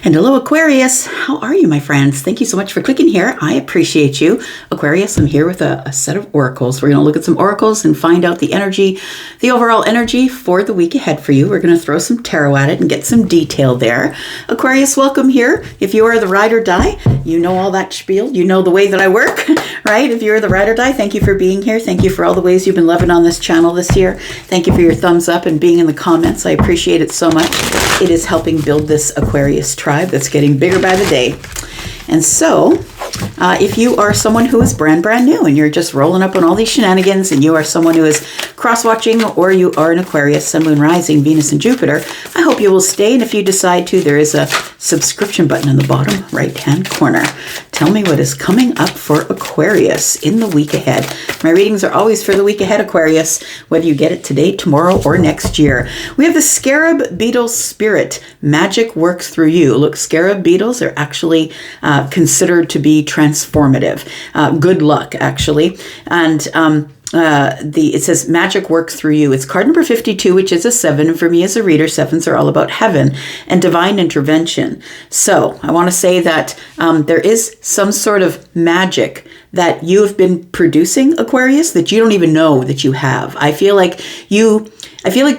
And hello, Aquarius. How are you, my friends? Thank you so much for clicking here. I appreciate you. Aquarius, I'm here with a set of oracles. We're going to look at some oracles and find out the energy, the overall energy for the week ahead for you. We're going to throw some tarot at it and get some detail there. Aquarius, welcome here. If you are the ride or die, you know all that spiel. You know the way that I work, right? If you're the ride or die, thank you for being here. Thank you for all the ways you've been loving on this channel this year. Thank you for your thumbs up and being in the comments. I appreciate it so much. It is helping build this Aquarius tribe that's getting bigger by the day. And so, if you are someone who is brand new and you're just rolling up on all these shenanigans, and you are someone who is cross-watching, or you are an Aquarius, Sun, Moon, Rising, Venus, and Jupiter, I hope you will stay. And if you decide to, there is a subscription button in the bottom right-hand corner. Tell me what is coming up for Aquarius in the week ahead. My readings are always for the week ahead, Aquarius, whether you get it today, tomorrow, or next year. We have the Scarab Beetle Spirit. Magic works through you. Look, Scarab Beetles are actually considered to be transformative. Good luck, actually. And it says magic works through you. It's card number 52, which is a 7. And for me as a reader, 7s are all about heaven and divine intervention. So I want to say that there is some sort of magic that you have been producing, Aquarius, that you don't even know that you have. I feel like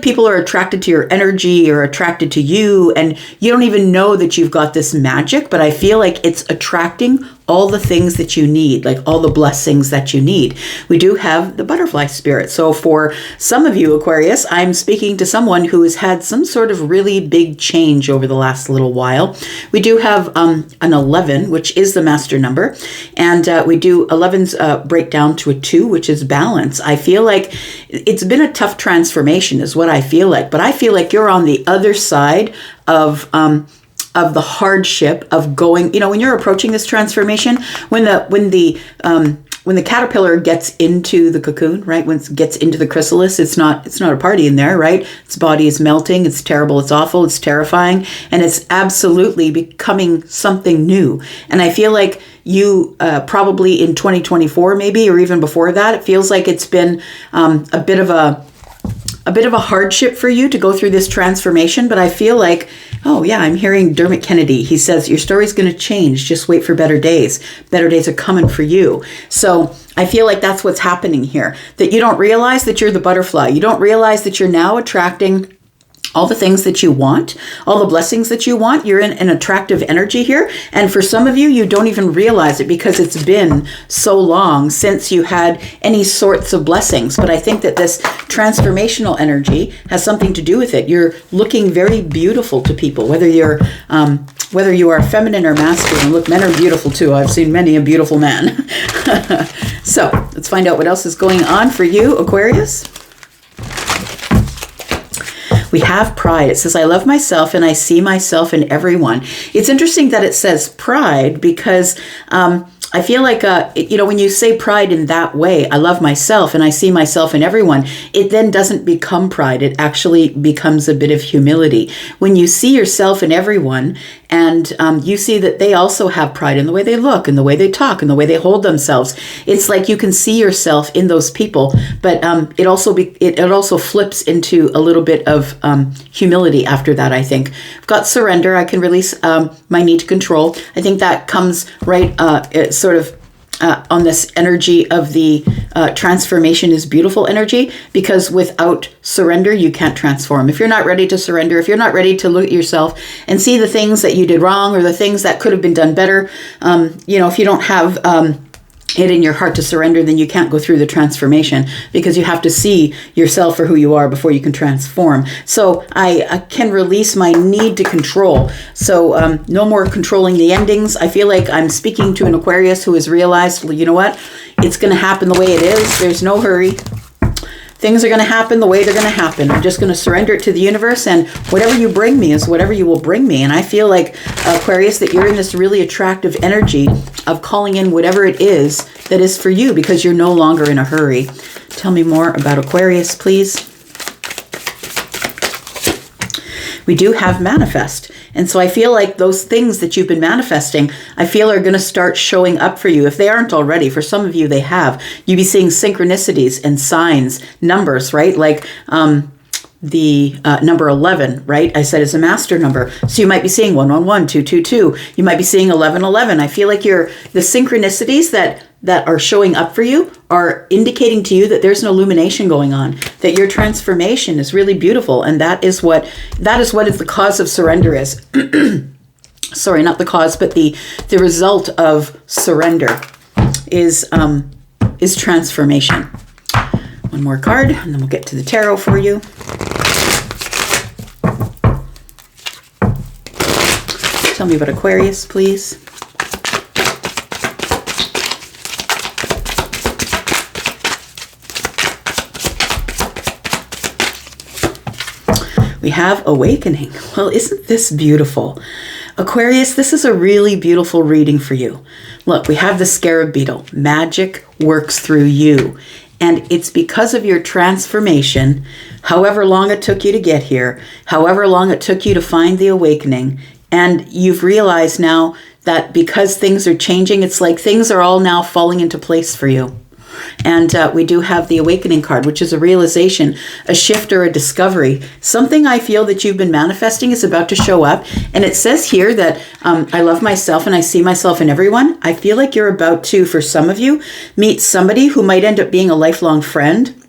people are attracted to your energy or attracted to you, and you don't even know that you've got this magic, but I feel like it's attracting all the things that you need, like all the blessings that you need. We do have the butterfly spirit. So for some of you, Aquarius, I'm speaking to someone who has had some sort of really big change over the last little while. We do have an 11, which is the master number. And we do 11s break down to a 2, which is balance. I feel like it's been a tough transformation is what I feel like. But I feel like you're on the other side of the hardship of going, when you're approaching this transformation, when the caterpillar gets into the cocoon, right? When it gets into the chrysalis, it's not a party in there, right? Its body is melting. It's terrible. It's awful. It's terrifying. And it's absolutely becoming something new. And I feel like you probably in 2024, maybe, or even before that, it feels like it's been a bit of a hardship for you to go through this transformation. But I feel like, oh yeah, I'm hearing Dermot Kennedy. He says, your story's going to change. Just wait for better days. Better days are coming for you. So I feel like that's what's happening here, that you don't realize that you're the butterfly. You don't realize that you're now attracting all the things that you want, all the blessings that you want. You're in an attractive energy here. And for some of you, you don't even realize it because it's been so long since you had any sorts of blessings. But I think that this transformational energy has something to do with it. You're looking very beautiful to people, whether you are feminine or masculine. Look, men are beautiful too. I've seen many a beautiful man. So let's find out what else is going on for you, Aquarius. We have pride. It says, I love myself and I see myself in everyone. It's interesting that it says pride because I feel like, when you say pride in that way, I love myself and I see myself in everyone, it then doesn't become pride. It actually becomes a bit of humility. When you see yourself in everyone and you see that they also have pride in the way they look and the way they talk and the way they hold themselves, it's like you can see yourself in those people, but it also flips into a little bit of humility after that, I think. I've got surrender. I can release my need to control. I think that comes right on this energy of the transformation is beautiful energy, because without surrender, you can't transform. If you're not ready to surrender, if you're not ready to look at yourself and see the things that you did wrong or the things that could have been done better, if you don't have it in your heart to surrender, then you can't go through the transformation, because you have to see yourself for who you are before you can transform. So I can release my need to control. So no more controlling the endings. I feel like I'm speaking to an Aquarius who has realized, well, you know what? It's going to happen the way it is. There's no hurry. Things are going to happen the way they're going to happen. I'm just going to surrender it to the universe, and whatever you bring me is whatever you will bring me. And I feel like, Aquarius, that you're in this really attractive energy of calling in whatever it is that is for you, because you're no longer in a hurry. Tell me more about Aquarius, please. We do have manifest. And so I feel like those things that you've been manifesting, I feel are going to start showing up for you. If they aren't already, for some of you, they have. You'll be seeing synchronicities and signs, numbers, right? Like the number 11, right? I said it's a master number. So you might be seeing 111, 222. You might be seeing 1111. I feel like the synchronicities that are showing up for you are indicating to you that there's an illumination going on, that your transformation is really beautiful. And that is what is the cause of surrender is. Sorry, not the cause, but the result of surrender is transformation. One more card, and then we'll get to the tarot for you. Tell me about Aquarius, please. We have awakening. Well, isn't this beautiful? Aquarius, this is a really beautiful reading for you. Look, we have the scarab beetle. Magic works through you. And it's because of your transformation, however long it took you to get here, however long it took you to find the awakening, and you've realized now that because things are changing, it's like things are all now falling into place for you. And we do have the awakening card, which is a realization, a shift or a discovery. Something I feel that you've been manifesting is about to show up. And it says here that I love myself and I see myself in everyone. I feel like you're about to, for some of you, meet somebody who might end up being a lifelong friend,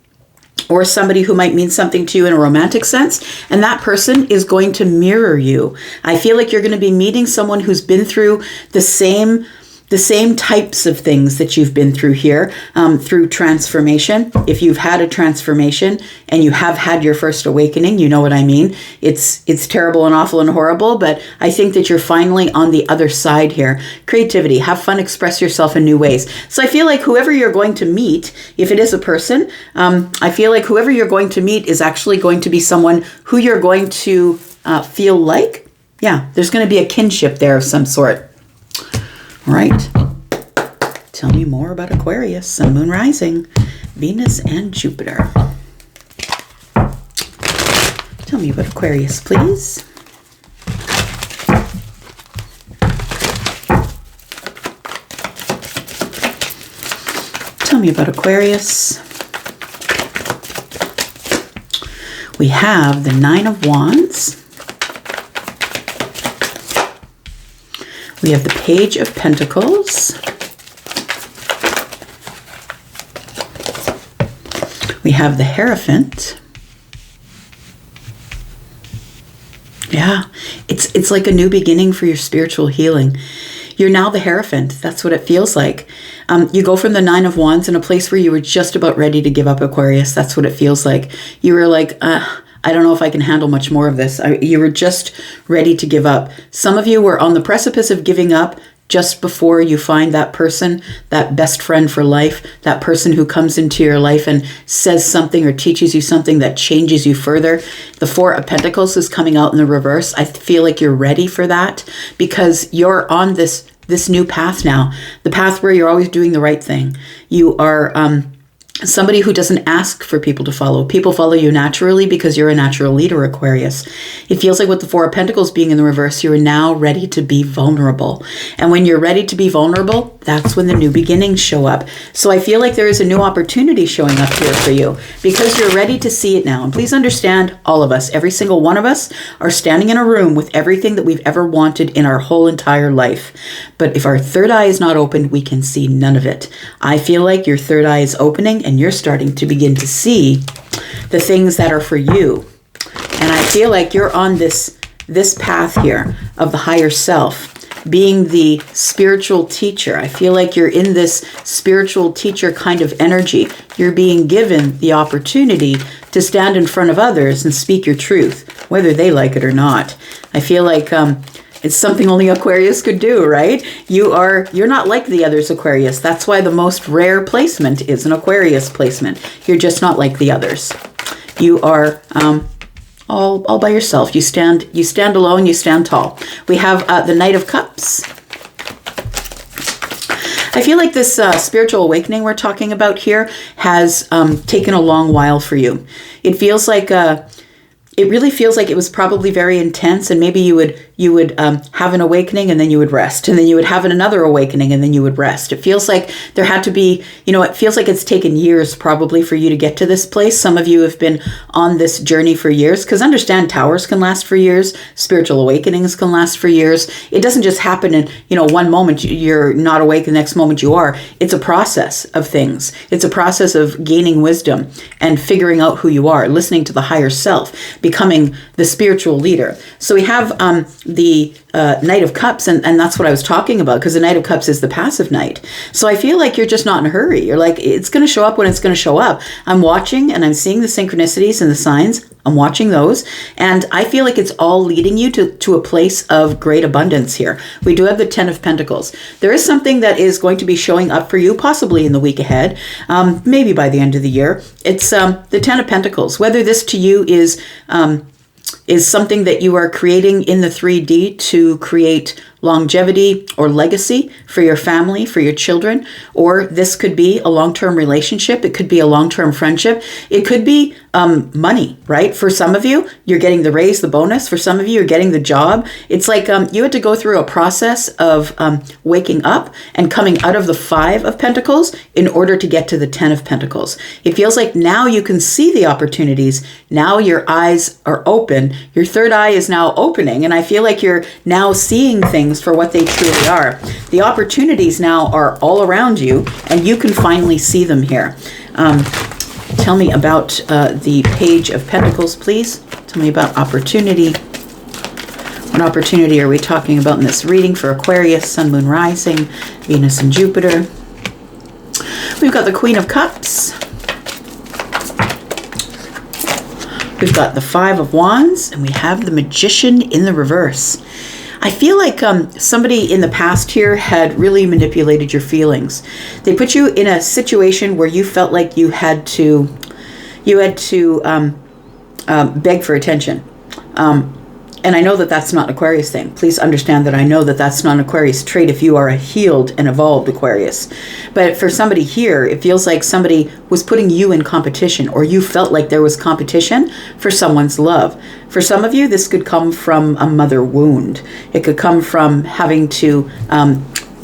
or somebody who might mean something to you in a romantic sense, and that person is going to mirror you. I feel like you're going to be meeting someone who's been through the same types of things that you've been through here, through transformation. If you've had a transformation and you have had your first awakening, you know what I mean. It's terrible and awful and horrible, but I think that you're finally on the other side here. Creativity, have fun, express yourself in new ways. So I feel like whoever you're going to meet, if it is a person, I feel like whoever you're going to meet is actually going to be someone who you're going to feel like, there's going to be a kinship there of some sort. All right. Tell me more about Aquarius, Sun, Moon, Rising, Venus, and Jupiter. Tell me about Aquarius, please. Tell me about Aquarius. We have the Nine of Wands. We have the Page of Pentacles. We have the Hierophant. Yeah, it's like a new beginning for your spiritual healing. You're now the Hierophant. That's what it feels like. You go from the Nine of Wands in a place where you were just about ready to give up, Aquarius. That's what it feels like. You were like, I don't know if I can handle much more of this. You were just ready to give up. Some of you were on the precipice of giving up just before you find that person, that best friend for life, that person who comes into your life and says something or teaches you something that changes you further. The Four of Pentacles is coming out in the reverse. I feel like you're ready for that because you're on this new path now, the path where you're always doing the right thing. You are somebody who doesn't ask for people to follow. People follow you naturally because you're a natural leader, Aquarius. It feels like with the Four of Pentacles being in the reverse, you're now ready to be vulnerable. And when you're ready to be vulnerable, that's when the new beginnings show up. So I feel like there is a new opportunity showing up here for you because you're ready to see it now. And please understand, all of us, every single one of us are standing in a room with everything that we've ever wanted in our whole entire life. But if our third eye is not opened, we can see none of it. I feel like your third eye is opening and you're starting to begin to see the things that are for you. And I feel like you're on this path here of the higher self, being the spiritual teacher. I feel like you're in this spiritual teacher kind of energy. You're being given the opportunity to stand in front of others and speak your truth, whether they like it or not. I feel like it's something only Aquarius could do, right? You're not like the others, Aquarius. That's why the most rare placement is an Aquarius placement. You're just not like the others. You are all by yourself. You stand alone, you stand tall. We have the Knight of Cups. I feel like this spiritual awakening we're talking about here has taken a long while for you. It feels like it really feels like it was probably very intense, and maybe you would have an awakening and then you would rest, and then you would have another awakening and then you would rest. It feels like there had to be, it feels like it's taken years probably for you to get to this place. Some of you have been on this journey for years, because understand, towers can last for years, spiritual awakenings can last for years. It doesn't just happen in, one moment you're not awake, the next moment you are. It's a process of things. It's a process of gaining wisdom and figuring out who you are, listening to the higher self, becoming the spiritual leader. So we have the Knight of Cups, and that's what I was talking about, because the Knight of Cups is the passive knight. So I feel like you're just not in a hurry. You're like, it's going to show up when it's going to show up. I'm watching and I'm seeing the synchronicities and the signs. I'm watching those, and I feel like it's all leading you to a place of great abundance here. We do have the Ten of Pentacles. There is something that is going to be showing up for you, possibly in the week ahead, maybe by the end of the year. It's the Ten of Pentacles. Whether this to you is something that you are creating in the 3D to create longevity or legacy for your family, for your children, or this could be a long-term relationship. It could be a long-term friendship. It could be money, right? For some of you, you're getting the raise, the bonus. For some of you, you're getting the job. It's like you had to go through a process of waking up and coming out of the Five of Pentacles in order to get to the Ten of Pentacles. It feels like now you can see the opportunities. Now your eyes are open. Your third eye is now opening, and I feel like you're now seeing things for what they truly are. The opportunities now are all around you, and you can finally see them here. Tell me about the Page of Pentacles, please. Tell me about opportunity. What opportunity are we talking about in this reading for Aquarius, Sun, Moon, Rising, Venus, and Jupiter? We've got the Queen of Cups. We've got the Five of Wands, and we have the Magician in the reverse. I feel like somebody in the past here had really manipulated your feelings. They put you in a situation where you felt like you had to beg for attention. And I know that that's not an Aquarius thing. Please understand that I know that that's not an Aquarius trait if you are a healed and evolved Aquarius. But for somebody here, it feels like somebody was putting you in competition, or you felt like there was competition for someone's love. For some of you, this could come from a mother wound. It could come from having to,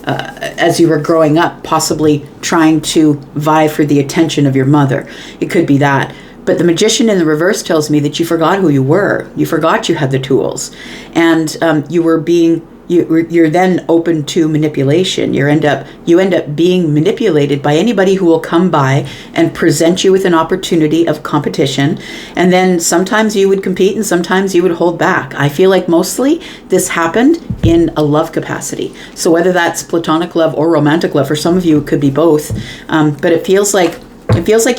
as you were growing up, possibly trying to vie for the attention of your mother. It could be that. But the Magician in the reverse tells me that you forgot who you were. You forgot you had the tools, and you're then open to manipulation. You end up being manipulated by anybody who will come by and present you with an opportunity of competition. And then sometimes you would compete and sometimes you would hold back. I feel like mostly this happened in a love capacity. So whether that's platonic love or romantic love, for some of you it could be both. But it feels like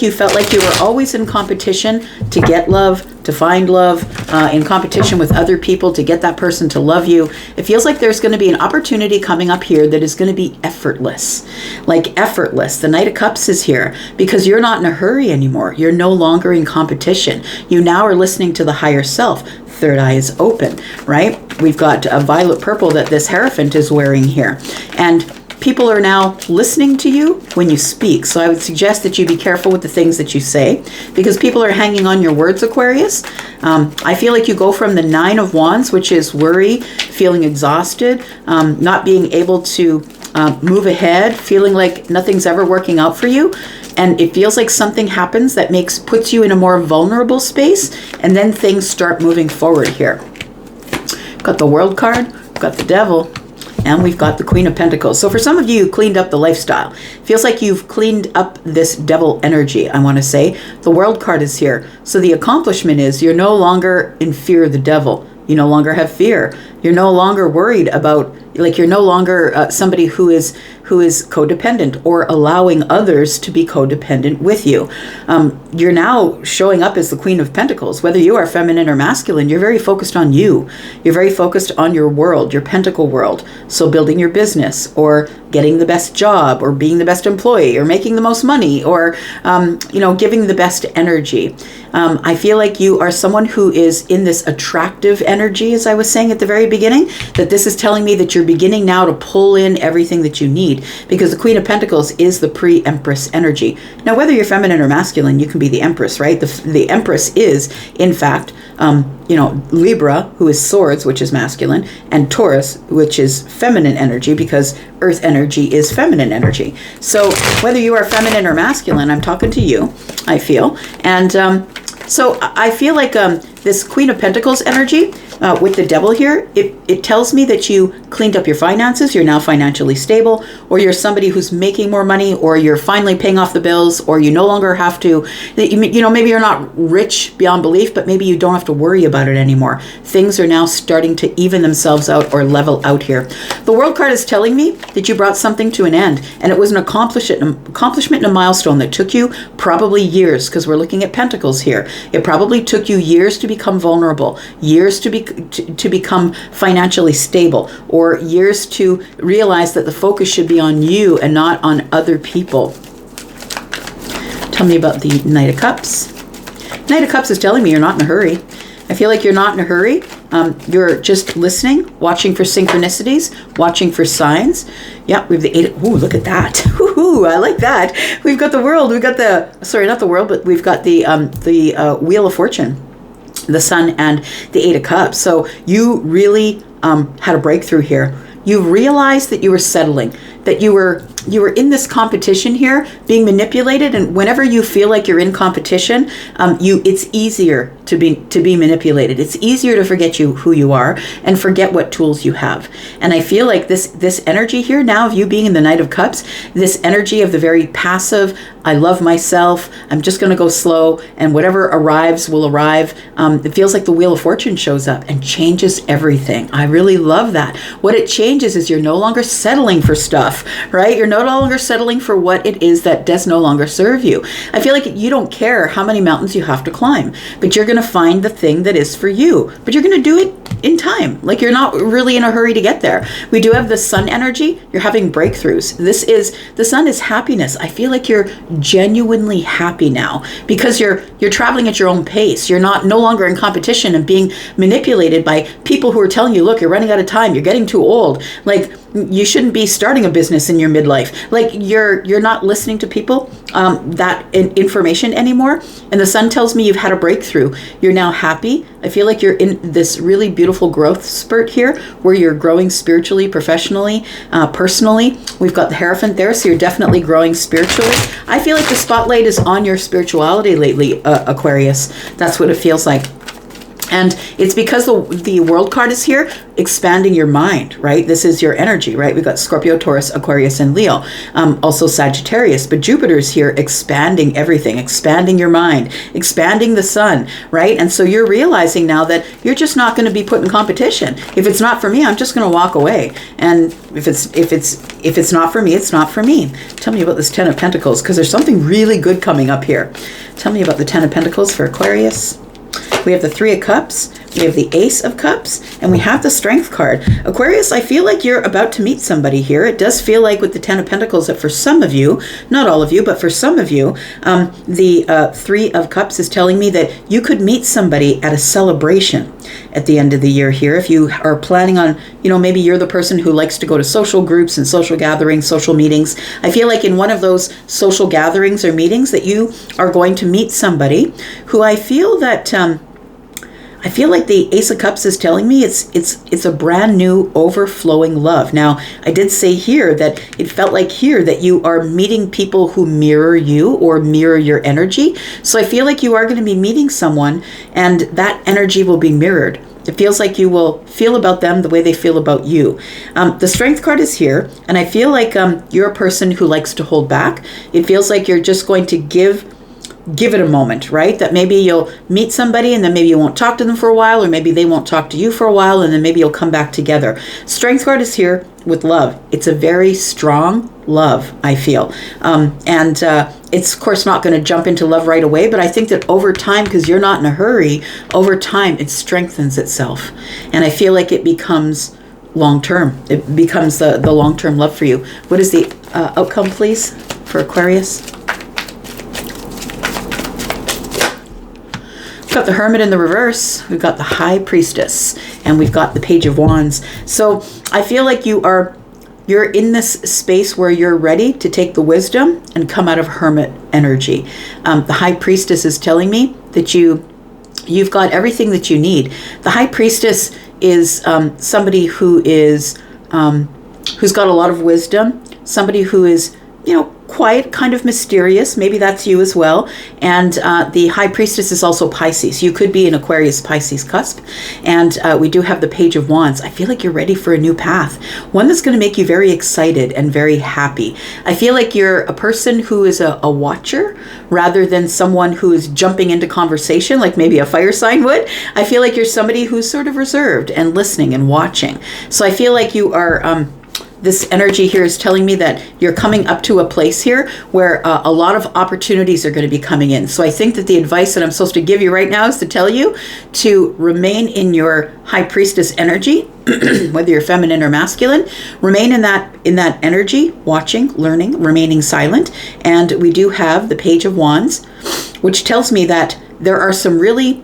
you felt like you were always in competition to get love, to find love, in competition with other people to get that person to love you. It feels like there's going to be an opportunity coming up here that is going to be effortless. Like effortless. The Knight of Cups is here because you're not in a hurry anymore. You're no longer in competition. You now are listening to the higher self. Third eye is open, right? We've got a violet purple that this Hierophant is wearing here. And people are now listening to you when you speak. So I would suggest that you be careful with the things that you say, because people are hanging on your words, Aquarius. I feel like you go from the Nine of Wands, which is worry, feeling exhausted, not being able to move ahead, feeling like nothing's ever working out for you. And it feels like something happens that puts you in a more vulnerable space, and then things start moving forward here. Got the World card, got the Devil, and we've got the Queen of Pentacles. So for some of you, you cleaned up the lifestyle. Feels like you've cleaned up this devil energy, I want to say. The World card is here. So the accomplishment is you're no longer in fear of the devil. You no longer have fear. You're no longer worried about, like, you're no longer somebody who is codependent or allowing others to be codependent with you. You're now showing up as the Queen of Pentacles. Whether you are feminine or masculine, you're very focused on you. You're very focused on your world, your pentacle world. So building your business, or getting the best job, or being the best employee, or making the most money, or giving the best energy. I feel like you are someone who is in this attractive energy, as I was saying at the very beginning, that this is telling me that you're beginning now to pull in everything that you need, because the Queen of Pentacles is the pre-Empress energy. Now, whether you're feminine or masculine, you can be the Empress, right? The Empress is, in fact, Libra, who is swords, which is masculine, and Taurus, which is feminine energy, because earth energy is feminine energy. So whether you are feminine or masculine, I'm talking to you, I feel. And so I feel like this Queen of Pentacles energy with the Devil here, it tells me that you cleaned up your finances, you're now financially stable, or you're somebody who's making more money, or you're finally paying off the bills, or you no longer have to, maybe you're not rich beyond belief, but maybe you don't have to worry about it anymore. Things are now starting to even themselves out or level out here. The World card is telling me that you brought something to an end, and it was an accomplishment and a milestone that took you probably years, because we're looking at Pentacles here. It probably took you years to become vulnerable, years to become financially stable, or years to realize that the focus should be on you and not on other people. Tell me about the Knight of Cups. Knight of Cups is telling me you're not in a hurry. I feel like you're not in a hurry. You're just listening, watching for synchronicities, watching for signs. Yeah, we have the 8. Ooh, look at that. Ooh, I like that. We've got the World. We've got not the World, but we've got the Wheel of Fortune, the Sun, and the 8 of Cups. So you really had a breakthrough here. You realized that you were settling, that you were in this competition here, being manipulated, and whenever you feel like you're in competition, it's easier to be manipulated. It's easier to forget who you are and forget what tools you have. And I feel like this energy here now of you being in the Knight of Cups, this energy of the very passive, I love myself, I'm just going to go slow, and whatever arrives will arrive. It feels like the Wheel of Fortune shows up and changes everything. I really love that. What it changes is you're no longer settling for stuff, right? You're no longer settling for what it is that does no longer serve you. I feel like you don't care how many mountains you have to climb, but you're going to find the thing that is for you, but you're going to do it in time. Like, you're not really in a hurry to get there. We do have the Sun energy. You're having breakthroughs. The Sun is happiness. I feel like you're genuinely happy now because you're traveling at your own pace. You're no longer in competition and being manipulated by people who are telling you, look, you're running out of time, you're getting too old, like you shouldn't be starting a business in your midlife. Like, you're not listening to people that information anymore. And the Sun tells me you've had a breakthrough. You're now happy. I feel like you're in this really beautiful growth spurt here where you're growing spiritually, professionally, personally. We've got the Hierophant there, so you're definitely growing spiritually. I feel like the spotlight is on your spirituality lately, Aquarius. That's what it feels like. And it's because the World card is here, expanding your mind, right? This is your energy, right? We've got Scorpio, Taurus, Aquarius, and Leo. Also Sagittarius, but Jupiter's here expanding everything, expanding your mind, expanding the Sun, right? And so you're realizing now that you're just not going to be put in competition. If it's not for me, I'm just going to walk away. And if it's not for me, it's not for me. Tell me about this 10 of Pentacles, because there's something really good coming up here. Tell me about the 10 of Pentacles for Aquarius. We have the 3 of Cups, we have the Ace of Cups, and we have the Strength card. Aquarius, I feel like you're about to meet somebody here. It does feel like with the 10 of Pentacles that for some of you, not all of you, but for some of you, the 3 of Cups is telling me that you could meet somebody at a celebration at the end of the year here. If you are planning on, maybe you're the person who likes to go to social groups and social gatherings, social meetings. I feel like in one of those social gatherings or meetings that you are going to meet somebody who I feel like the Ace of Cups is telling me it's a brand new overflowing love. Now, I did say here that it felt like here that you are meeting people who mirror you or mirror your energy. So I feel like you are going to be meeting someone and that energy will be mirrored. It feels like you will feel about them the way they feel about you. The Strength card is here, and I feel like you're a person who likes to hold back. It feels like you're just going to give it a moment, right? That maybe you'll meet somebody and then maybe you won't talk to them for a while, or maybe they won't talk to you for a while, and then maybe you'll come back together. Strength card is here with love. It's a very strong love, I feel. It's of course not going to jump into love right away, but I think that over time, because you're not in a hurry, over time it strengthens itself. And I feel like it becomes long-term. It becomes the long-term love for you. What is the outcome, please, for Aquarius? got the Hermit in the reverse, we've got the High Priestess, and we've got the Page of Wands. So I feel like you're in this space where you're ready to take the wisdom and come out of Hermit energy. The High Priestess is telling me that you've got everything that you need. The High Priestess is somebody who is who's got a lot of wisdom, somebody who is, quiet, kind of mysterious. Maybe that's you as well. And the High Priestess is also Pisces. You could be an Aquarius Pisces cusp. And we do have the Page of Wands. I feel like you're ready for a new path, one that's going to make you very excited and very happy. I feel like you're a person who is a watcher rather than someone who is jumping into conversation like maybe a fire sign would. I feel like you're somebody who's sort of reserved and listening and watching. So I feel like you are... this energy here is telling me that you're coming up to a place here where a lot of opportunities are going to be coming in. So I think that the advice that I'm supposed to give you right now is to tell you to remain in your High Priestess energy, whether you're feminine or masculine. Remain in that energy, watching, learning, remaining silent. And we do have the Page of Wands, which tells me that there are some really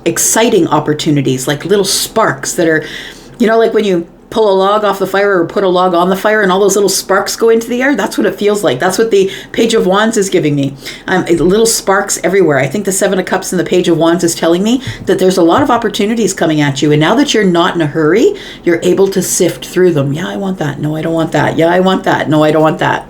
exciting opportunities, like little sparks that are, like when you pull a log off the fire or put a log on the fire and all those little sparks go into the air. That's what it feels like. That's what the Page of Wands is giving me. Little sparks everywhere. I think the Seven of Cups and the Page of Wands is telling me that there's a lot of opportunities coming at you. And now that you're not in a hurry, you're able to sift through them. Yeah, I want that. No, I don't want that. Yeah, I want that. No, I don't want that.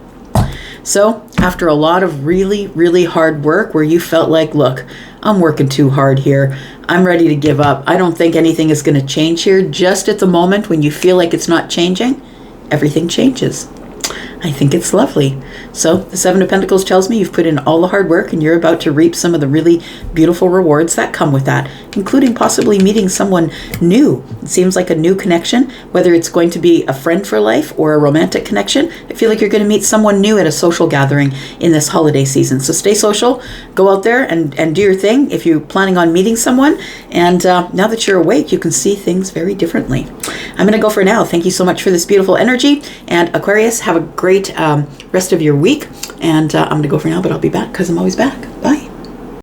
So after a lot of really, really hard work where you felt like, look, I'm working too hard here, I'm ready to give up, I don't think anything is going to change here, just at the moment when you feel like it's not changing, everything changes. I think it's lovely. So the Seven of Pentacles tells me you've put in all the hard work and you're about to reap some of the really beautiful rewards that come with that, including possibly meeting someone new. It seems like a new connection, whether it's going to be a friend for life or a romantic connection. I feel like you're going to meet someone new at a social gathering in this holiday season. So stay social, go out there and do your thing if you're planning on meeting someone. And now that you're awake, you can see things very differently. I'm going to go for now. Thank you so much for this beautiful energy. And Aquarius, have a great rest of your week. And I'm going to go for now, but I'll be back because I'm always back. Bye.